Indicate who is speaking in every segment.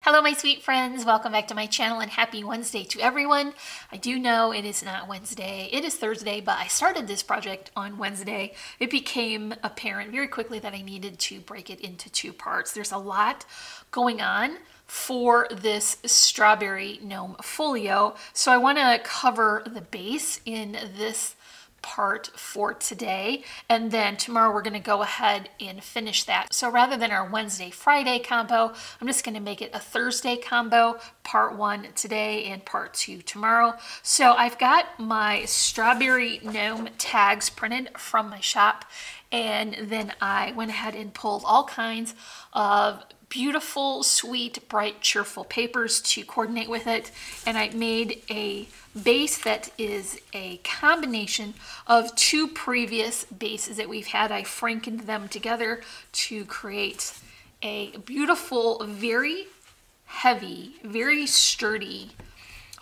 Speaker 1: Hello my sweet friends, welcome back to my channel and happy Wednesday to everyone. I do know it is not Wednesday, it is Thursday, but I started this project on Wednesday. It became apparent very quickly that I needed to break it into two parts. There's a lot going on for this strawberry gnome folio, so I want to cover the base in this part for today, and then tomorrow we're going to go ahead and finish that. So rather than our Wednesday Friday combo, I'm just going to make it a Thursday combo, part 1 today and part 2 tomorrow. So I've got my strawberry gnome tags printed from my shop, and then I went ahead and pulled all kinds of beautiful, sweet, bright, cheerful papers to coordinate with it, and I made a base that is a combination of two previous bases that we've had. I frankened them together to create a beautiful, very heavy, very sturdy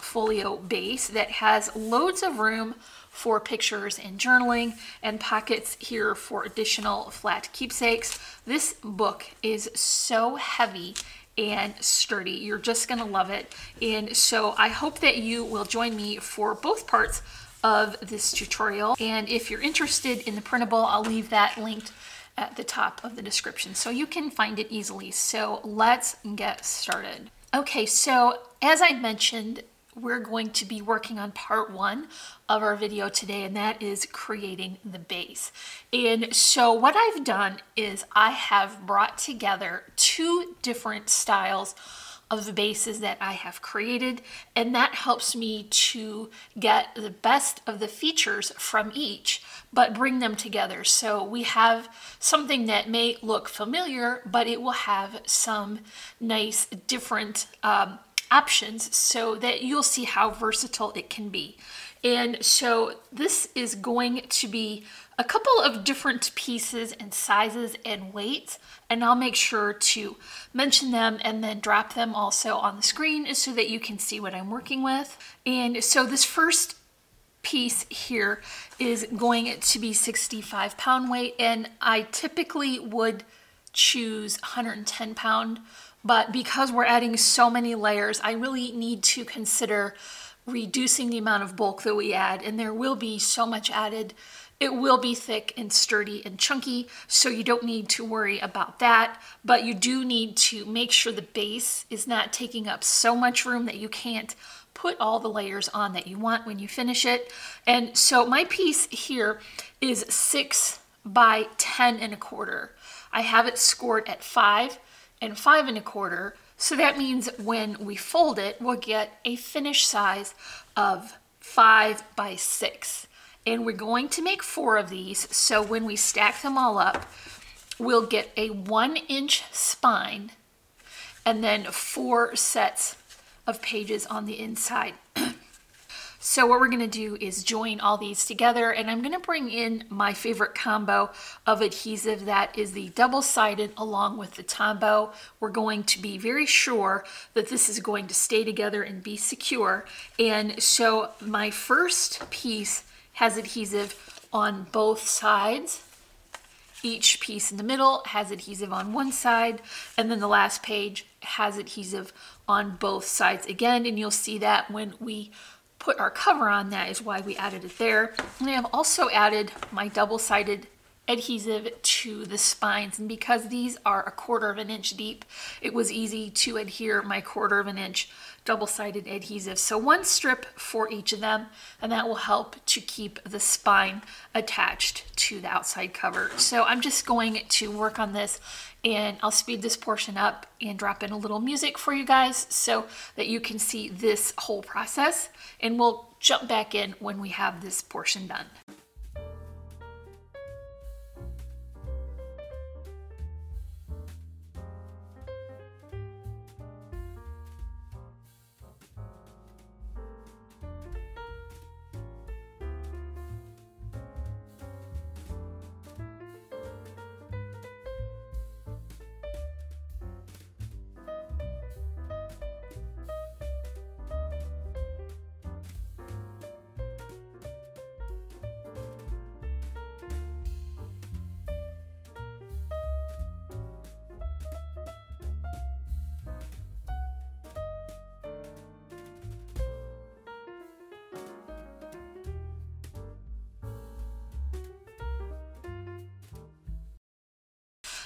Speaker 1: folio base that has loads of room for pictures and journaling, and pockets here for additional flat keepsakes. This book is so heavy and sturdy. You're just gonna love it. And so I hope that you will join me for both parts of this tutorial. And if you're interested in the printable, I'll leave that linked at the top of the description so you can find it easily. So let's get started. Okay, so as I mentioned, we're going to be working on part 1 of our video today, and that is creating the base. And so what I've done is I have brought together two different styles of the bases that I have created, and that helps me to get the best of the features from each, but bring them together. So we have something that may look familiar, but it will have some nice different options so that you'll see how versatile it can be. And so this is going to be a couple of different pieces and sizes and weights, and I'll make sure to mention them and then drop them also on the screen so that you can see what I'm working with. And so this first piece here is going to be 65 pound weight, and I typically would choose 110 pound, but because we're adding so many layers, I really need to consider reducing the amount of bulk that we add, and there will be so much added. It will be thick and sturdy and chunky, so you don't need to worry about that, but you do need to make sure the base is not taking up so much room that you can't put all the layers on that you want when you finish it. And so my piece here is 6 by 10 1/4. I have it scored at 5 and 5 1/4. So that means when we fold it, we'll get a finished size of 5 by 6. And we're going to make 4 of these. So when we stack them all up, we'll get a 1-inch spine and then 4 sets of pages on the inside. So what we're going to do is join all these together, and I'm going to bring in my favorite combo of adhesive, that is the double-sided along with the Tombow. We're going to be very sure that this is going to stay together and be secure. And so my first piece has adhesive on both sides. Each piece in the middle has adhesive on one side, and then the last page has adhesive on both sides again, and you'll see that when we put our cover on. That is why we added it there. And I have also added my double-sided adhesive to the spines, and because these are 1/4 of an inch deep, it was easy to adhere my 1/4 of an inch double-sided adhesive. So 1 strip for each of them, and that will help to keep the spine attached to the outside cover. So I'm just going to work on this, and I'll speed this portion up and drop in a little music for you guys so that you can see this whole process, and we'll jump back in when we have this portion done.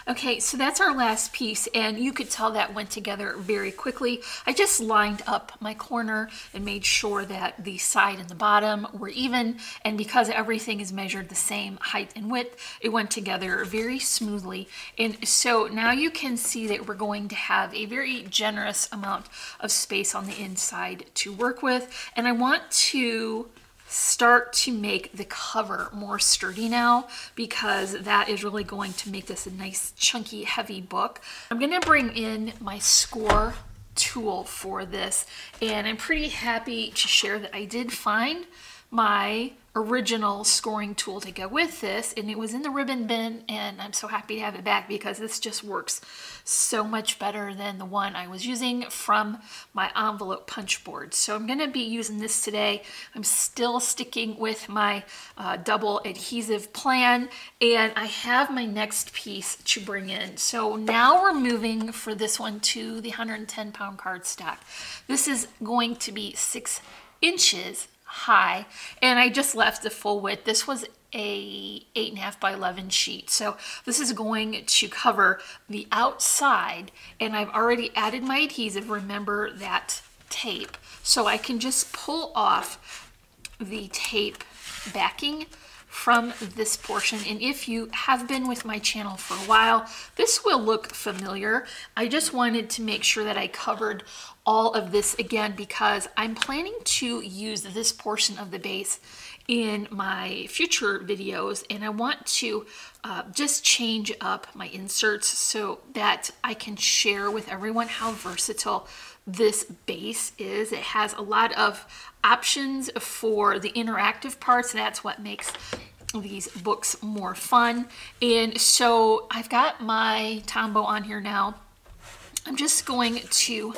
Speaker 1: Okay, so that's our last piece, and you could tell that went together very quickly. I just lined up my corner and made sure that the side and the bottom were even, and because everything is measured the same height and width, it went together very smoothly. And so now you can see that we're going to have a very generous amount of space on the inside to work with, and I want to start to make the cover more sturdy now, because that is really going to make this a nice chunky heavy book. I'm going to bring in my score tool for this, and I'm pretty happy to share that I did find my original scoring tool to go with this, and it was in the ribbon bin, and I'm so happy to have it back because this just works so much better than the one I was using from my envelope punch board. So I'm going to be using this today. I'm still sticking with my double adhesive plan, and I have my next piece to bring in. So now we're moving for this one to the 110-pound cardstock. This is going to be 6 inches high, and I just left the full width. This was a 8.5 by 11 sheet, so this is going to cover the outside, and I've already added my adhesive. Remember that tape, so I can just pull off the tape backing from this portion. And if you have been with my channel for a while, this will look familiar. I just wanted to make sure that I covered all of this again, because I'm planning to use this portion of the base in my future videos, and I want to just change up my inserts so that I can share with everyone how versatile this base is. It has a lot of options for the interactive parts, and that's what makes these books more fun. And so I've got my Tombow on here now. I'm just going to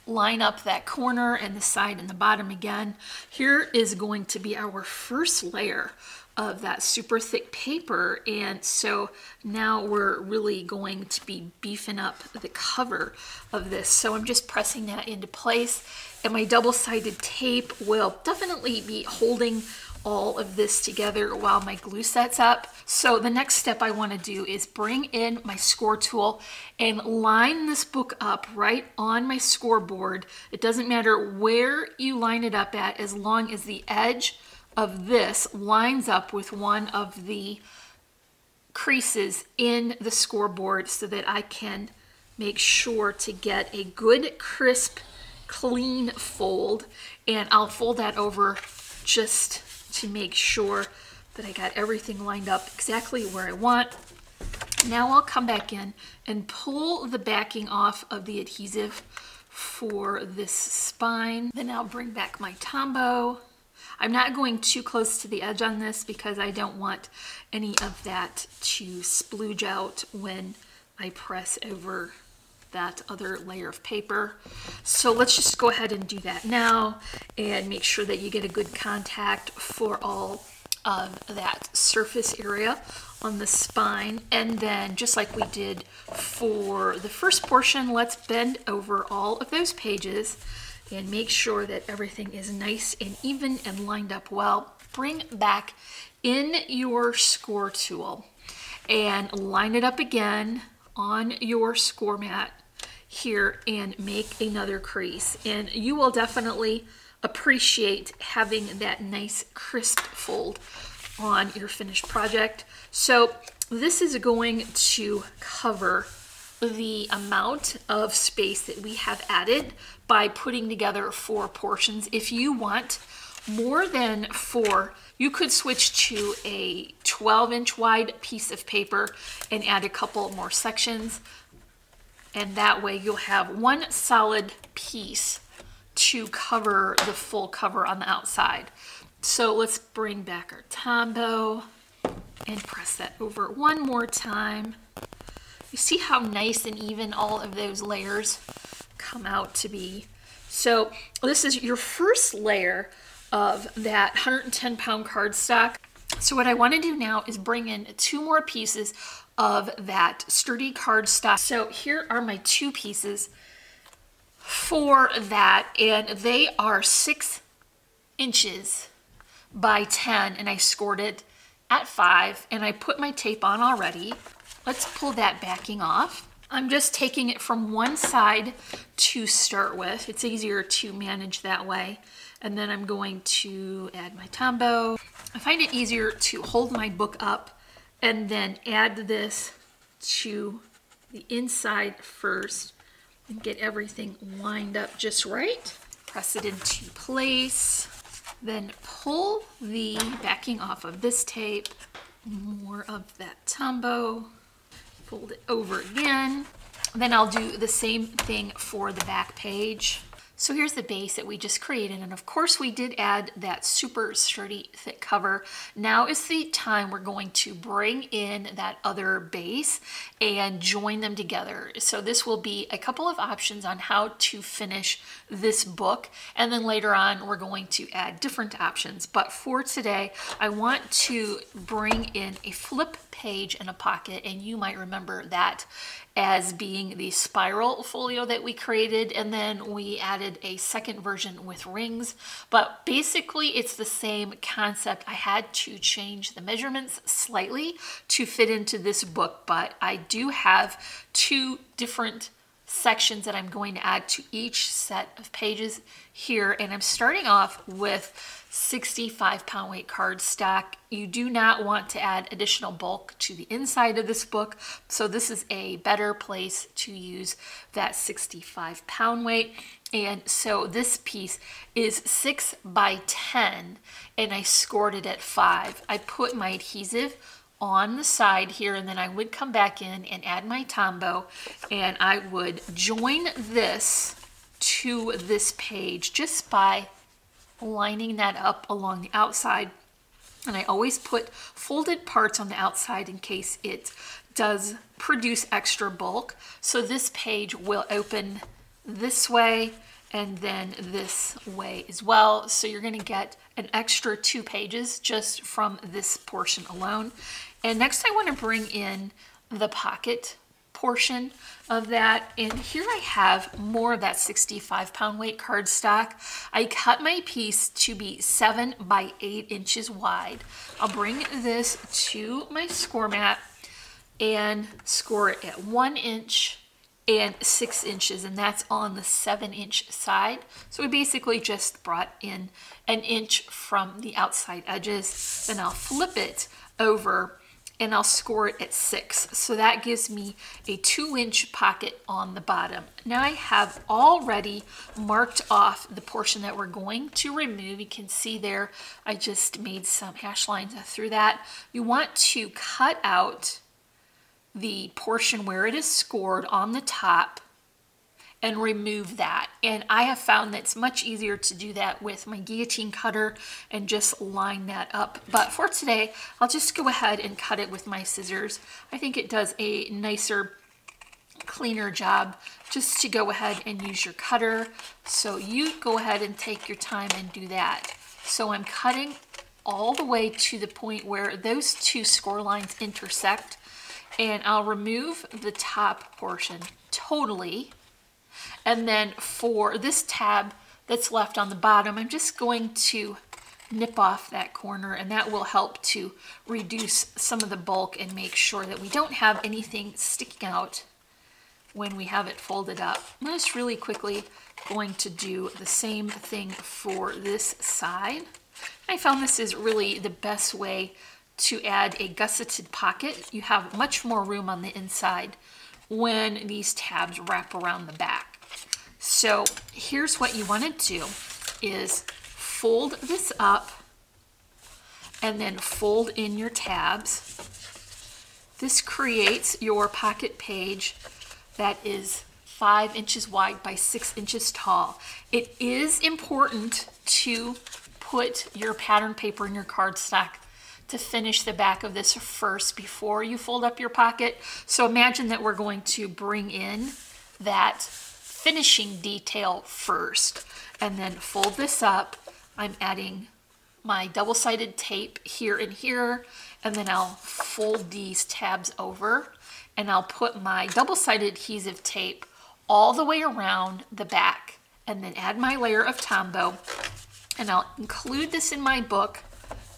Speaker 1: line up that corner and the side and the bottom again. Here is going to be our first layer of that super thick paper, and so now we're really going to be beefing up the cover of this. So I'm just pressing that into place, and my double-sided tape will definitely be holding all of this together while my glue sets up. So the next step I want to do is bring in my score tool and line this book up right on my scoreboard. It doesn't matter where you line it up at, as long as the edge of this lines up with one of the creases in the scoreboard, so that I can make sure to get a good, crisp, clean fold. And I'll fold that over just to make sure that I got everything lined up exactly where I want. Now I'll come back in and pull the backing off of the adhesive for this spine. Then I'll bring back my Tombow. I'm not going too close to the edge on this because I don't want any of that to splooge out when I press over that other layer of paper. So let's just go ahead and do that now and make sure that you get a good contact for all of that surface area on the spine. And then, just like we did for the first portion, let's bend over all of those pages and make sure that everything is nice and even and lined up well. Bring back in your score tool and line it up again on your score mat here and make another crease, and you will definitely appreciate having that nice crisp fold on your finished project. So this is going to cover the amount of space that we have added by putting together 4 portions. If you want more than 4, you could switch to a 12-inch wide piece of paper and add a couple more sections, and that way you'll have one solid piece to cover the full cover on the outside. So let's bring back our Tombow and press that over one more time. You see how nice and even all of those layers come out to be. So this is your first layer of that 110-pound cardstock. So what I want to do now is bring in 2 more pieces of that sturdy cardstock. So here are my 2 pieces for that, and they are 6 inches by 10, and I scored it at 5, and I put my tape on already. Let's pull that backing off. I'm just taking it from one side to start with. It's easier to manage that way. And then I'm going to add my Tombow. I find it easier to hold my book up and then add this to the inside first and get everything lined up just right. Press it into place. Then pull the backing off of this tape. More of that Tombow. Fold it over again. Then I'll do the same thing for the back page. So here's the base that we just created, and of course we did add that super sturdy thick cover. Now is the time we're going to bring in that other base and join them together. So this will be a couple of options on how to finish this book, and then later on we're going to add different options. But for today, I want to bring in a flip page and a pocket, and you might remember that as being the spiral folio that we created, and then we added a second version with rings. But basically it's the same concept. I had to change the measurements slightly to fit into this book, but I do have two different sections that I'm going to add to each set of pages here, and I'm starting off with 65 pound weight cardstock. You do not want to add additional bulk to the inside of this book, so this is a better place to use that 65 pound weight. And so this piece is 6 by 10, and I scored it at 5. I put my adhesive on the side here, and then I would come back in and add my Tombow, and I would join this to this page just by lining that up along the outside. And I always put folded parts on the outside in case it does produce extra bulk. So this page will open this way and then this way as well. So you're going to get an extra 2 pages just from this portion alone. And next I want to bring in the pocket portion of that, and here I have more of that 65 pound weight cardstock. I cut my piece to be 7 by 8 inches wide. I'll bring this to my score mat and score it at 1 inch and 6 inches, and that's on the 7-inch side. So we basically just brought in 1 inch from the outside edges. Then I'll flip it over and I'll score it at 6. So that gives me a 2-inch pocket on the bottom. Now I have already marked off the portion that we're going to remove. You can see there, I just made some hash lines through that. You want to cut out the portion where it is scored on the top and remove that. And I have found that it's much easier to do that with my guillotine cutter and just line that up. But for today, I'll just go ahead and cut it with my scissors. I think it does a nicer, cleaner job just to go ahead and use your cutter. So you go ahead and take your time and do that. So I'm cutting all the way to the point where those two score lines intersect, and I'll remove the top portion totally. And then for this tab that's left on the bottom, I'm just going to nip off that corner, and that will help to reduce some of the bulk and make sure that we don't have anything sticking out when we have it folded up. I'm just really quickly going to do the same thing for this side. I found this is really the best way to add a gusseted pocket. You have much more room on the inside when these tabs wrap around the back. So here's what you want to do is fold this up and then fold in your tabs. This creates your pocket page that is 5 inches wide by 6 inches tall. It is important to put your pattern paper in your cardstock to finish the back of this first before you fold up your pocket. So imagine that we're going to bring in that finishing detail first and then fold this up. I'm adding my double-sided tape here and here, and then I'll fold these tabs over, and I'll put my double-sided adhesive tape all the way around the back, and then add my layer of Tombow, and I'll include this in my book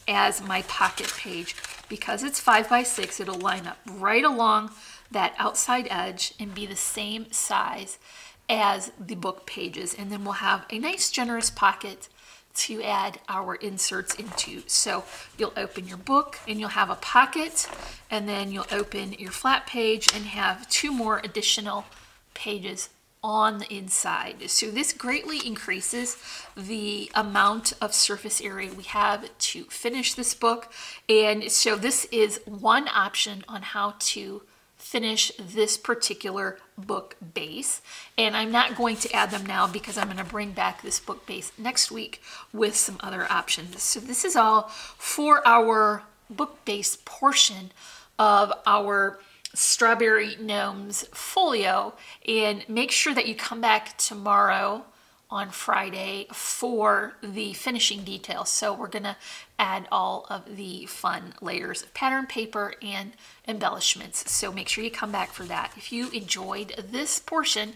Speaker 1: as my pocket page. because it's 5 by 6, it'll line up right along that outside edge and be the same size as the book pages. And then we'll have a nice generous pocket to add our inserts into. So you'll open your book and you'll have a pocket, and then you'll open your flat page and have 2 more additional pages on the inside. So this greatly increases the amount of surface area we have to finish this book. And so this is one option on how to finish this particular book base, and I'm not going to add them now because I'm going to bring back this book base next week with some other options. So this is all for our book base portion of our Strawberry Gnomes Folio, and make sure that you come back tomorrow on Friday for the finishing details. So we're gonna add all of the fun layers of pattern paper and embellishments. So make sure you come back for that. If you enjoyed this portion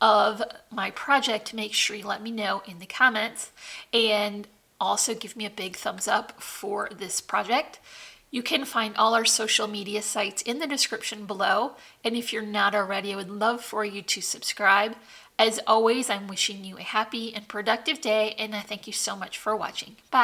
Speaker 1: of my project, make sure you let me know in the comments, and also give me a big thumbs up for this project. You can find all our social media sites in the description below. And if you're not already, I would love for you to subscribe. As always, I'm wishing you a happy and productive day, and I thank you so much for watching. Bye.